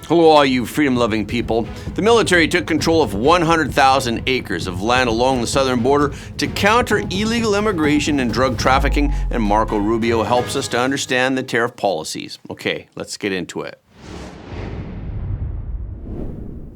Hello, all you freedom-loving people. The military took control of 100,000 acres of land along the southern border to counter illegal immigration and drug trafficking, and Marco Rubio helps us to understand the tariff policies. Okay, let's get into it.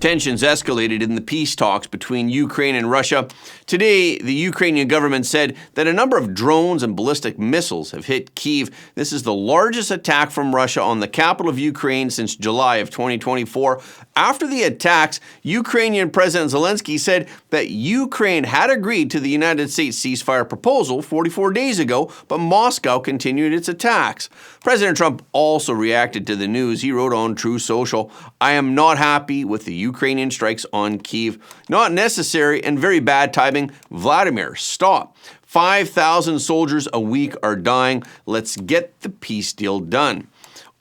Tensions escalated in the peace talks between Ukraine and Russia. Today, the Ukrainian government said that a number of drones and ballistic missiles have hit Kyiv. This is the largest attack from Russia on the capital of Ukraine since July of 2024. After the attacks, Ukrainian President Zelensky said that Ukraine had agreed to the United States ceasefire proposal 44 days ago, but Moscow continued its attacks. President Trump also reacted to the news. He wrote on True Social, "I am not happy with the Ukrainian strikes on Kyiv. Not necessary and very bad timing. Vladimir, stop. 5,000 soldiers a week are dying. Let's get the peace deal done."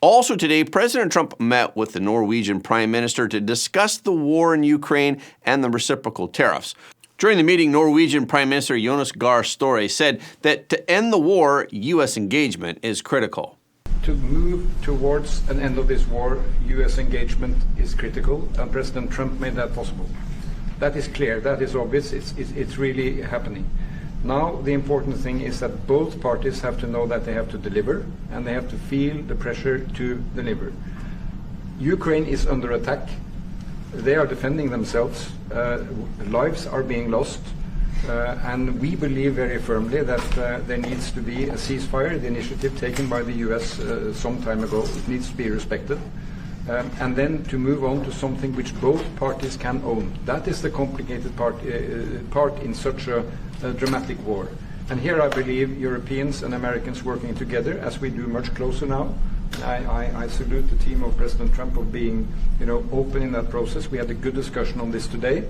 Also today, President Trump met with the Norwegian Prime Minister to discuss the war in Ukraine and the reciprocal tariffs. During the meeting, Norwegian Prime Minister Jonas Gahr Støre said that to end the war, U.S. engagement is critical. To move towards an end of this war, U.S. engagement is critical, and President Trump made that possible. That is clear, that is obvious, it's really happening. Now the important thing is that both parties have to know that they have to deliver, and they have to feel the pressure to deliver. Ukraine is under attack. They are defending themselves. Lives are being lost. And we believe very firmly that there needs to be a ceasefire. The initiative taken by the US some time ago, it needs to be respected. And then to move on to something which both parties can own. That is the complicated part in such a dramatic war. And here I believe Europeans and Americans working together, as we do much closer now. I salute the team of President Trump of being, open in that process. We had a good discussion on this today.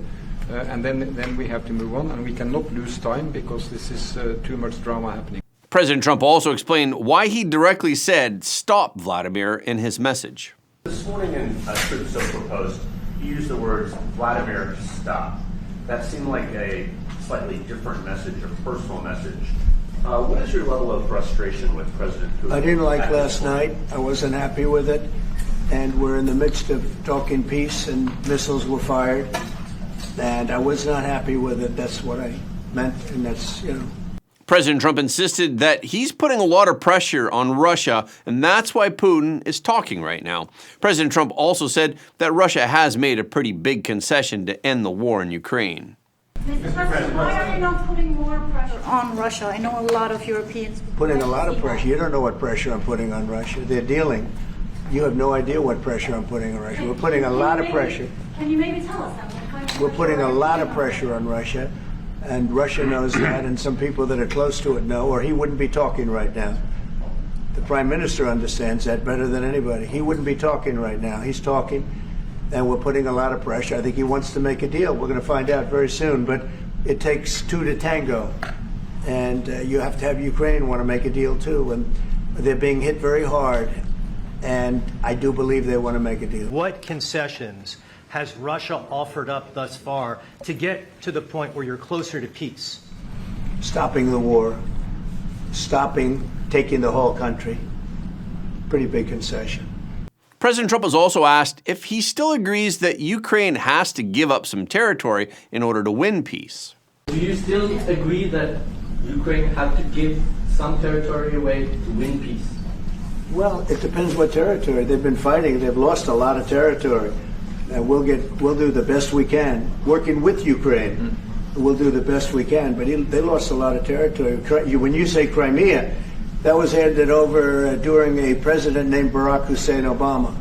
And then we have to move on, and we cannot lose time because this is too much drama happening. President Trump also explained why he directly said, "Stop, Vladimir," in his message. This morning in Truth Social Post, he used the words, "Vladimir, stop." That seemed like a slightly different message, a personal message. What is your level of frustration with President Putin? I didn't like last night. I wasn't happy with it. And we're in the midst of talking peace, and missiles were fired. And I was not happy with it. That's what I meant, and that's, President Trump insisted that he's putting a lot of pressure on Russia, and that's why Putin is talking right now. President Trump also said that Russia has made a pretty big concession to end the war in Ukraine. Mr. President, why are you not putting more pressure on Russia? I know a lot of Europeans... Putting a lot of pressure. You don't know what pressure I'm putting on Russia. They're dealing. You have no idea what pressure I'm putting on Russia. We're putting a lot of pressure. Can you maybe tell us that? We're putting a lot of pressure on Russia, and Russia knows that, and some people that are close to it know, or he wouldn't be talking right now. The Prime Minister understands that better than anybody. He wouldn't be talking right now. He's talking, and we're putting a lot of pressure. I think he wants to make a deal. We're going to find out very soon, but it takes two to tango, and you have to have Ukraine want to make a deal too, and they're being hit very hard, and I do believe they want to make a deal. What concessions has Russia offered up thus far to get to the point where you're closer to peace? Stopping the war, taking the whole country. Pretty big concession. President Trump was also asked if he still agrees that Ukraine has to give up some territory in order to win peace. Do you still agree that Ukraine have to give some territory away to win peace? Well, it depends what territory. They've been fighting. They've lost a lot of territory. We'll do the best we can. Working with Ukraine, we'll do the best we can. But they lost a lot of territory. When you say Crimea, that was handed over during a president named Barack Hussein Obama.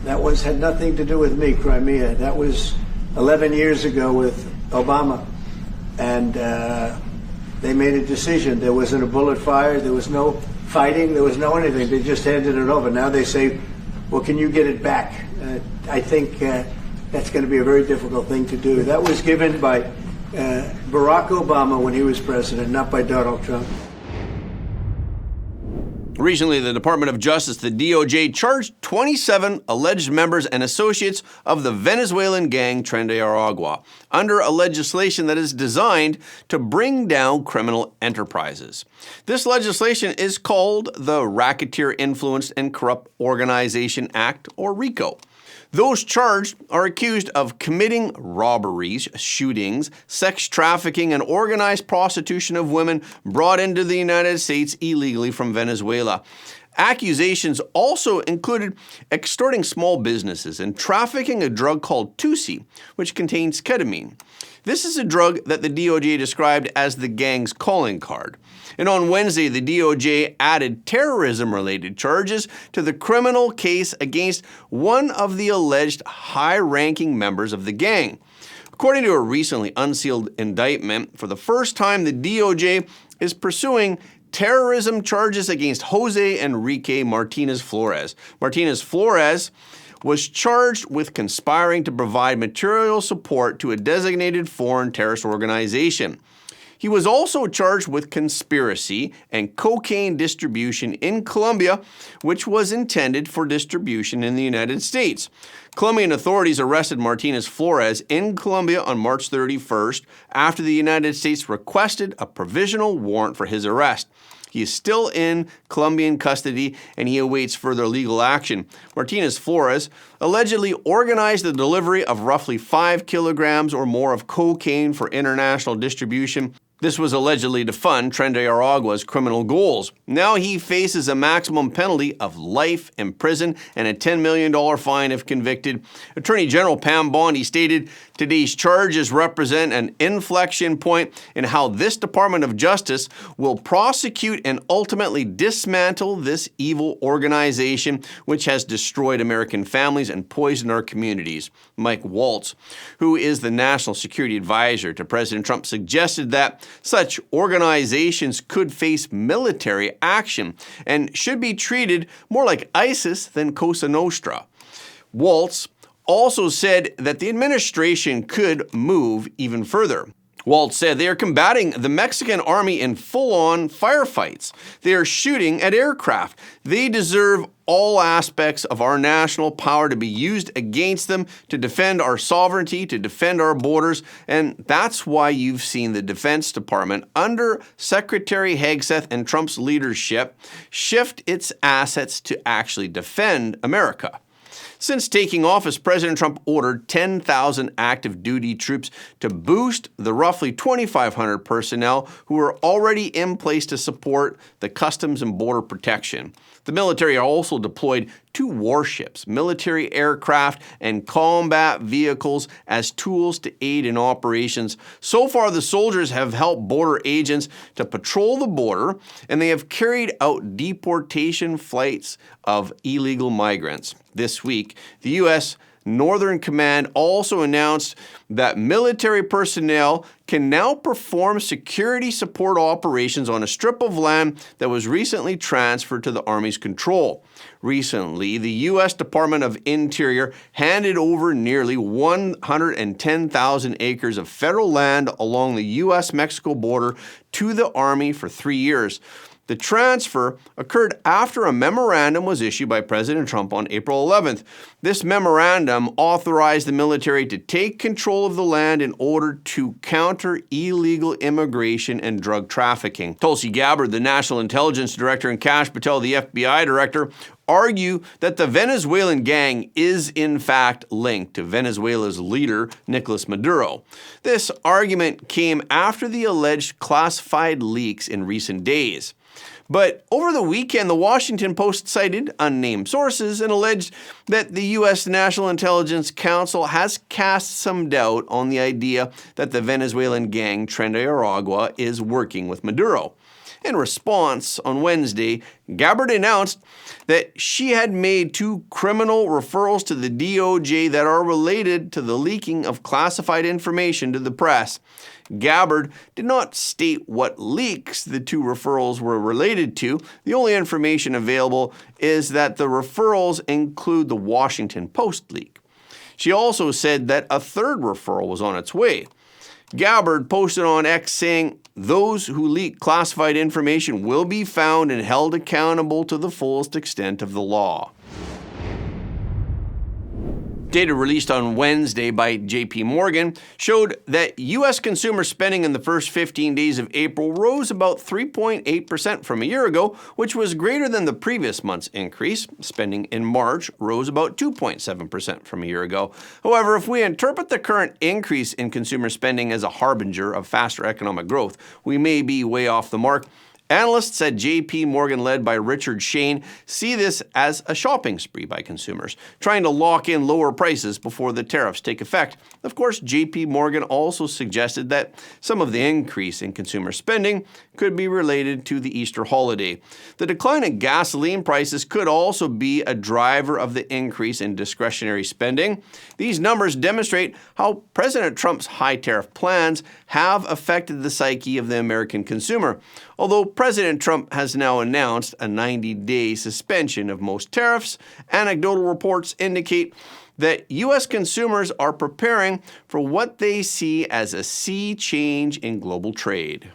That had nothing to do with me, Crimea. That was 11 years ago with Obama. And they made a decision. There wasn't a bullet fired. There was no fighting. There was no anything. They just handed it over. Now they say, well, can you get it back? I think that's going to be a very difficult thing to do. That was given by Barack Obama when he was president, not by Donald Trump. Recently, the Department of Justice, the DOJ, charged 27 alleged members and associates of the Venezuelan gang Tren de Aragua under a legislation that is designed to bring down criminal enterprises. This legislation is called the Racketeer Influenced and Corrupt Organization Act, or RICO. Those charged are accused of committing robberies, shootings, sex trafficking, and organized prostitution of women brought into the United States illegally from Venezuela. Accusations also included extorting small businesses and trafficking a drug called Tusi, which contains ketamine. This is a drug that the DOJ described as the gang's calling card. And on Wednesday, the DOJ added terrorism-related charges to the criminal case against one of the alleged high-ranking members of the gang. According to a recently unsealed indictment, for the first time, the DOJ is pursuing terrorism charges against Jose Enrique Martinez Flores. Martinez Flores was charged with conspiring to provide material support to a designated foreign terrorist organization. He was also charged with conspiracy and cocaine distribution in Colombia, which was intended for distribution in the United States. Colombian authorities arrested Martinez Flores in Colombia on March 31st after the United States requested a provisional warrant for his arrest. He is still in Colombian custody and he awaits further legal action. Martinez Flores allegedly organized the delivery of roughly 5 kilograms or more of cocaine for international distribution. This was allegedly to fund Tren de Aragua's criminal goals. Now he faces a maximum penalty of life in prison and a $10 million fine if convicted. Attorney General Pam Bondi stated, "Today's charges represent an inflection point in how this Department of Justice will prosecute and ultimately dismantle this evil organization which has destroyed American families and poisoned our communities." Mike Waltz, who is the National Security Advisor to President Trump, suggested that such organizations could face military action and should be treated more like ISIS than Cosa Nostra. Waltz also said that the administration could move even further. Waltz said they are combating the Mexican army in full-on firefights. They are shooting at aircraft. They deserve all aspects of our national power to be used against them to defend our sovereignty, to defend our borders, and that's why you've seen the Defense Department under Secretary Hegseth and Trump's leadership shift its assets to actually defend America. Since taking office, President Trump ordered 10,000 active duty troops to boost the roughly 2,500 personnel who are already in place to support the Customs and Border Protection. The military also deployed 2 warships, military aircraft, and combat vehicles as tools to aid in operations. So far, the soldiers have helped border agents to patrol the border, and they have carried out deportation flights of illegal migrants. This week, the U.S. Northern Command also announced that military personnel can now perform security support operations on a strip of land that was recently transferred to the Army's control. Recently, the U.S. Department of Interior handed over nearly 110,000 acres of federal land along the U.S.-Mexico border to the Army for 3 years. The transfer occurred after a memorandum was issued by President Trump on April 11th. This memorandum authorized the military to take control of the land in order to counter illegal immigration and drug trafficking. Tulsi Gabbard, the National Intelligence Director, and Kash Patel, the FBI Director, argue that the Venezuelan gang is in fact linked to Venezuela's leader, Nicolas Maduro. This argument came after the alleged classified leaks in recent days. But over the weekend, the Washington Post cited unnamed sources and alleged that the U.S. National Intelligence Council has cast some doubt on the idea that the Venezuelan gang Tren de Aragua is working with Maduro. In response, on Wednesday, Gabbard announced that she had made 2 criminal referrals to the DOJ that are related to the leaking of classified information to the press. Gabbard did not state what leaks the 2 referrals were related to. The only information available is that the referrals include the Washington Post leak. She also said that a 3rd referral was on its way. Gabbard posted on X saying, "Those who leak classified information will be found and held accountable to the fullest extent of the law." Data released on Wednesday by JP Morgan showed that U.S. consumer spending in the first 15 days of April rose about 3.8% from a year ago, which was greater than the previous month's increase. Spending in March rose about 2.7% from a year ago. However, if we interpret the current increase in consumer spending as a harbinger of faster economic growth, we may be way off the mark. Analysts at JP Morgan, led by Richard Shane, see this as a shopping spree by consumers, trying to lock in lower prices before the tariffs take effect. Of course, JP Morgan also suggested that some of the increase in consumer spending could be related to the Easter holiday. The decline in gasoline prices could also be a driver of the increase in discretionary spending. These numbers demonstrate how President Trump's high tariff plans have affected the psyche of the American consumer. Although President Trump has now announced a 90-day suspension of most tariffs, anecdotal reports indicate that U.S. consumers are preparing for what they see as a sea change in global trade.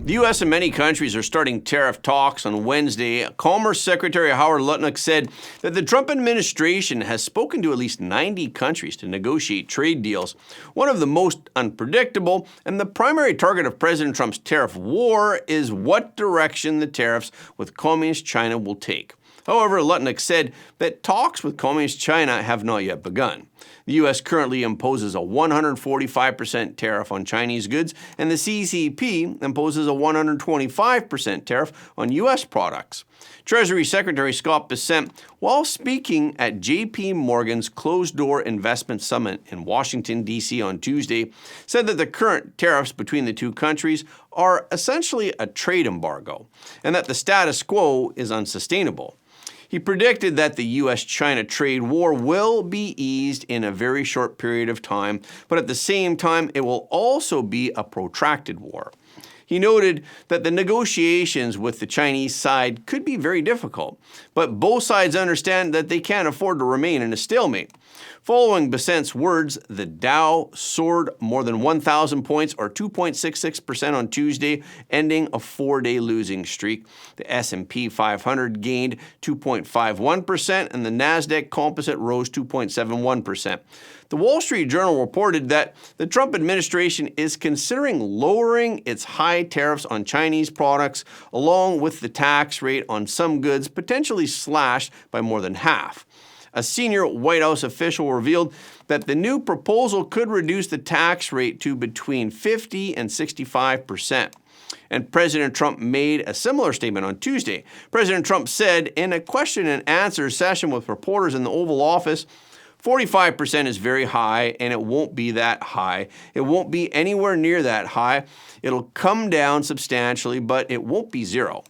The U.S. and many countries are starting tariff talks on Wednesday. Commerce Secretary Howard Lutnick said that the Trump administration has spoken to at least 90 countries to negotiate trade deals. One of the most unpredictable and the primary target of President Trump's tariff war is what direction the tariffs with Communist China will take. However, Lutnick said that talks with Communist China have not yet begun. The U.S. currently imposes a 145% tariff on Chinese goods, and the CCP imposes a 125% tariff on U.S. products. Treasury Secretary Scott Bessent, while speaking at JP Morgan's closed-door investment summit in Washington, D.C. on Tuesday, said that the current tariffs between the two countries are essentially a trade embargo, and that the status quo is unsustainable. He predicted that the U.S.-China trade war will be eased in a very short period of time, but at the same time, it will also be a protracted war. He noted that the negotiations with the Chinese side could be very difficult, but both sides understand that they can't afford to remain in a stalemate. Following Bessent's words, the Dow soared more than 1,000 points, or 2.66% on Tuesday, ending a four-day losing streak. The S&P 500 gained 2.51%, and the Nasdaq Composite rose 2.71%. The Wall Street Journal reported that the Trump administration is considering lowering its high tariffs on Chinese products, along with the tax rate on some goods potentially slashed by more than half. A senior White House official revealed that the new proposal could reduce the tax rate to between 50 and 65%. And President Trump made a similar statement on Tuesday. President Trump said in a question and answer session with reporters in the Oval Office, 45% is very high, and it won't be that high. It won't be anywhere near that high. It'll come down substantially, but it won't be zero.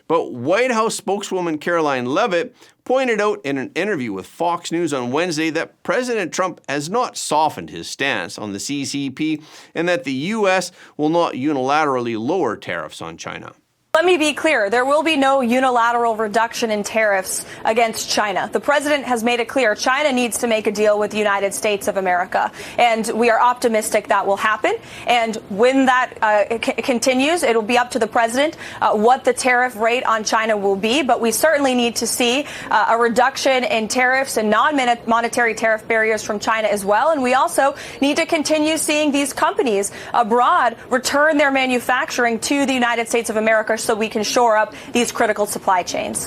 But White House spokeswoman Caroline Leavitt pointed out in an interview with Fox News on Wednesday that President Trump has not softened his stance on the CCP and that the U.S. will not unilaterally lower tariffs on China. Let me be clear. There will be no unilateral reduction in tariffs against China. The president has made it clear China needs to make a deal with the United States of America, and we are optimistic that will happen. And when that continues, it will be up to the president what the tariff rate on China will be. But we certainly need to see a reduction in tariffs and non-monetary tariff barriers from China as well. And we also need to continue seeing these companies abroad return their manufacturing to the United States of America, so we can shore up these critical supply chains.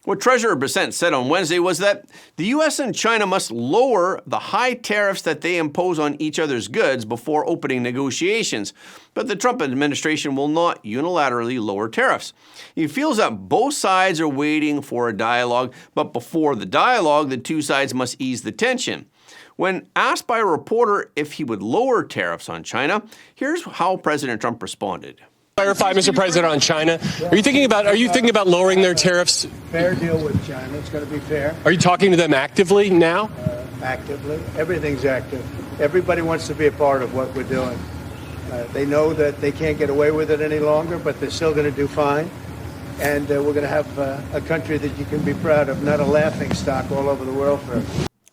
What Treasurer Bessent said on Wednesday was that the U.S. and China must lower the high tariffs that they impose on each other's goods before opening negotiations. But the Trump administration will not unilaterally lower tariffs. He feels that both sides are waiting for a dialogue, but before the dialogue, the two sides must ease the tension. When asked by a reporter if he would lower tariffs on China, here's how President Trump responded. Clarify, Mr. President, on China. Are you thinking about lowering their tariffs? Fair deal with China. It's going to be fair. Are you talking to them actively now? Actively. Everything's active. Everybody wants to be a part of what we're doing. They know that they can't get away with it any longer, but they're still going to do fine. And we're going to have a country that you can be proud of, not a laughing stock all over the world for.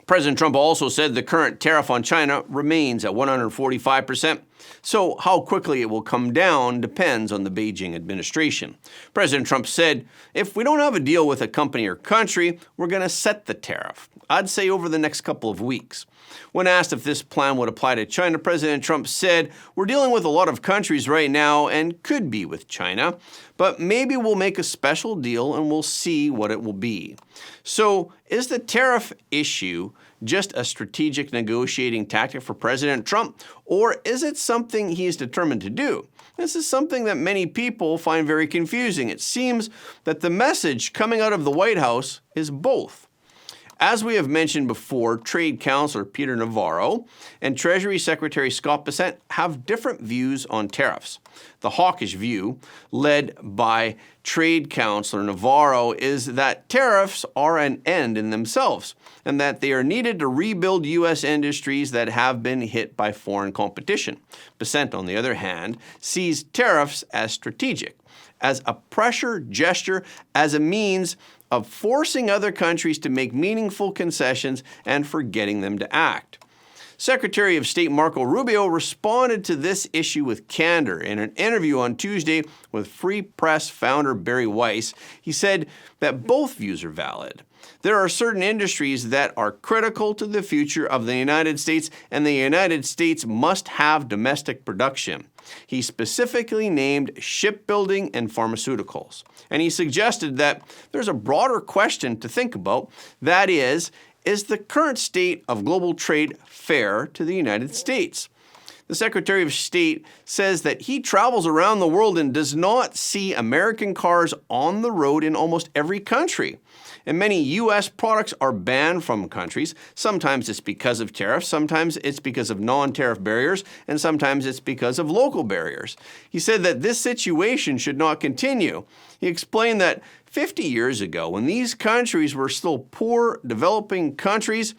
President Trump also said the current tariff on China remains at 145%. So how quickly it will come down depends on the Beijing administration. President Trump said, if we don't have a deal with a company or country, we're going to set the tariff. I'd say over the next couple of weeks. When asked if this plan would apply to China, President Trump said, we're dealing with a lot of countries right now and could be with China, but maybe we'll make a special deal and we'll see what it will be. So is the tariff issue just a strategic negotiating tactic for President Trump, or is it something he is determined to do? This is something that many people find very confusing. It seems that the message coming out of the White House is both. As we have mentioned before, Trade Counselor Peter Navarro and Treasury Secretary Scott Bessent have different views on tariffs. The hawkish view, led by Trade Counselor Navarro, is that tariffs are an end in themselves and that they are needed to rebuild U.S. industries that have been hit by foreign competition. Bessent, on the other hand, sees tariffs as strategic, as a pressure gesture, as a means of forcing other countries to make meaningful concessions and for getting them to act. Secretary of State Marco Rubio responded to this issue with candor in an interview on Tuesday with Free Press founder Barry Weiss. He said that both views are valid. There are certain industries that are critical to the future of the United States, and the United States must have domestic production. He specifically named shipbuilding and pharmaceuticals. And he suggested that there's a broader question to think about, that is the current state of global trade fair to the United States? The Secretary of State says that he travels around the world and does not see American cars on the road in almost every country. And many U.S. products are banned from countries. Sometimes it's because of tariffs, sometimes it's because of non-tariff barriers, and sometimes it's because of local barriers. He said that this situation should not continue. He explained that 50 years ago, when these countries were still poor, developing countries,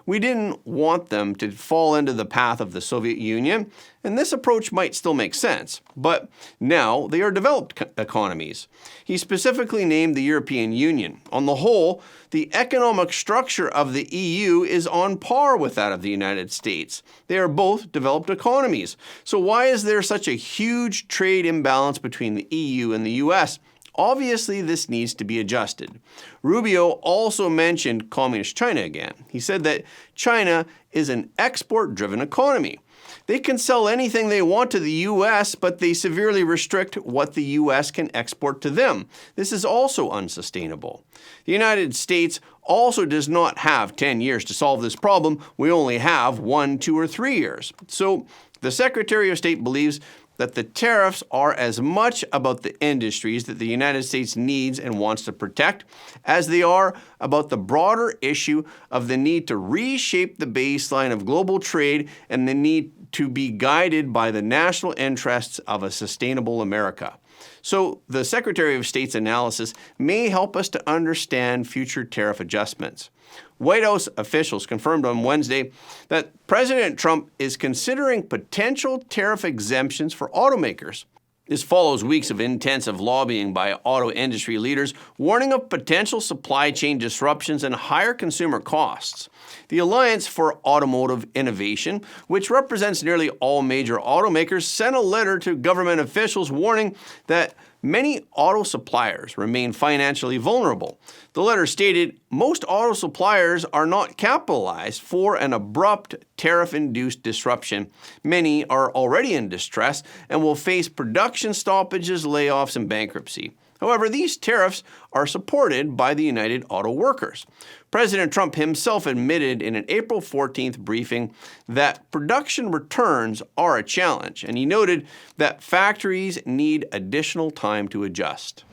we didn't want them to fall into the path of the Soviet Union, and this approach might still make sense. But now they are developed economies. He specifically named the European Union. On the whole, the economic structure of the EU is on par with that of the United States. They are both developed economies. So why is there such a huge trade imbalance between the EU and the US? Obviously, this needs to be adjusted. Rubio also mentioned Communist China again. He said that China is an export-driven economy. They can sell anything they want to the U.S., but they severely restrict what the U.S. can export to them. This is also unsustainable. The United States also does not have 10 years to solve this problem. We only have 1, 2, or 3 years. So the Secretary of State believes that the tariffs are as much about the industries that the United States needs and wants to protect as they are about the broader issue of the need to reshape the baseline of global trade and the need to be guided by the national interests of a sustainable America. So the Secretary of State's analysis may help us to understand future tariff adjustments. White House officials confirmed on Wednesday that President Trump is considering potential tariff exemptions for automakers. This follows weeks of intensive lobbying by auto industry leaders, warning of potential supply chain disruptions and higher consumer costs. The Alliance for Automotive Innovation, which represents nearly all major automakers, sent a letter to government officials warning that many auto suppliers remain financially vulnerable. The letter stated, most auto suppliers are not capitalized for an abrupt tariff-induced disruption. Many are already in distress and will face production stoppages, layoffs, and bankruptcy. However, these tariffs are supported by the United Auto Workers. President Trump himself admitted in an April 14th briefing that production returns are a challenge, and he noted that factories need additional time to adjust.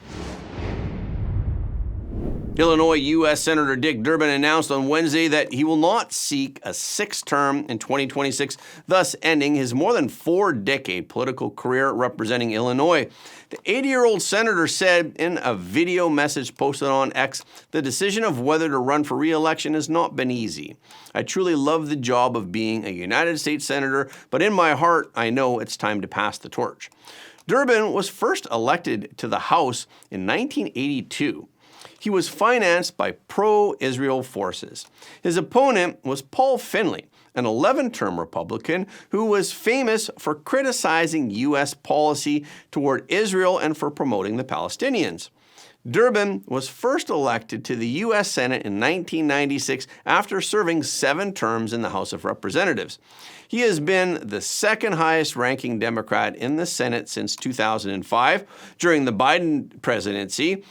Illinois U.S. Senator Dick Durbin announced on Wednesday that he will not seek a sixth term in 2026, thus ending his more than 4-decade political career representing Illinois. The 80-year-old senator said in a video message posted on X, the decision of whether to run for re-election has not been easy. I truly love the job of being a United States senator, but in my heart, I know it's time to pass the torch. Durbin was first elected to the House in 1982. He was financed by pro-Israel forces. His opponent was Paul Finley, an 11-term Republican who was famous for criticizing U.S. policy toward Israel and for promoting the Palestinians. Durbin was first elected to the U.S. Senate in 1996 after serving 7 terms in the House of Representatives. He has been the second highest ranking Democrat in the Senate since 2005. During the Biden presidency,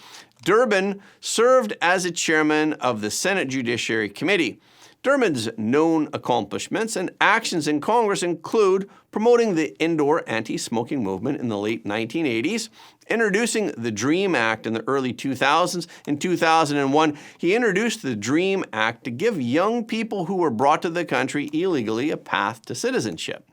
Durbin served as a chairman of the Senate Judiciary Committee. Durbin's known accomplishments and actions in Congress include promoting the indoor anti-smoking movement in the late 1980s, introducing the DREAM Act in the early 2000s. In 2001, he introduced the DREAM Act to give young people who were brought to the country illegally a path to citizenship.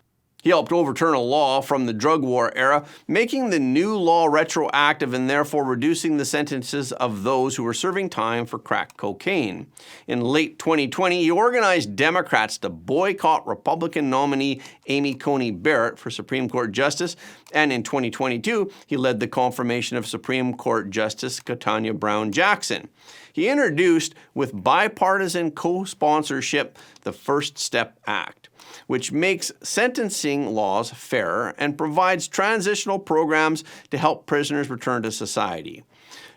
He helped overturn a law from the drug war era, making the new law retroactive and therefore reducing the sentences of those who were serving time for crack cocaine. In late 2020, he organized Democrats to boycott Republican nominee Amy Coney Barrett for Supreme Court Justice, and in 2022, he led the confirmation of Supreme Court Justice Ketanji Brown Jackson. He introduced, with bipartisan co-sponsorship, the First Step Act, which makes sentencing laws fairer and provides transitional programs to help prisoners return to society.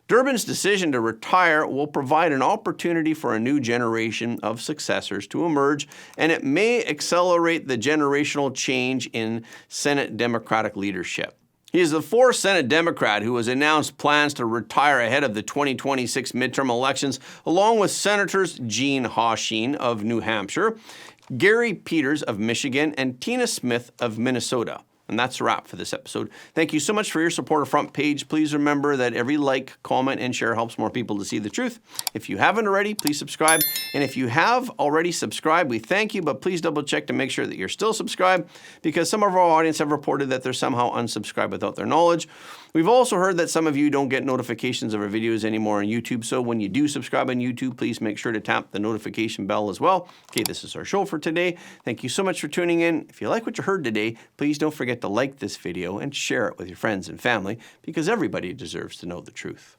Durbin's decision to retire will provide an opportunity for a new generation of successors to emerge, and it may accelerate the generational change in Senate Democratic leadership. He is the 4th Senate Democrat who has announced plans to retire ahead of the 2026 midterm elections, along with Senators Jean Hasheen of New Hampshire, Gary Peters of Michigan, and Tina Smith of Minnesota. And that's a wrap for this episode. Thank you so much for your support of Front Page. Please remember that every like, comment, and share helps more people to see the truth. If you haven't already, please subscribe. And if you have already subscribed, we thank you, but please double check to make sure that you're still subscribed, because some of our audience have reported that they're somehow unsubscribed without their knowledge. We've also heard that some of you don't get notifications of our videos anymore on YouTube, so when you do subscribe on YouTube, please make sure to tap the notification bell as well. Okay, this is our show for today. Thank you so much for tuning in. If you like what you heard today, please don't forget to like this video and share it with your friends and family, because everybody deserves to know the truth.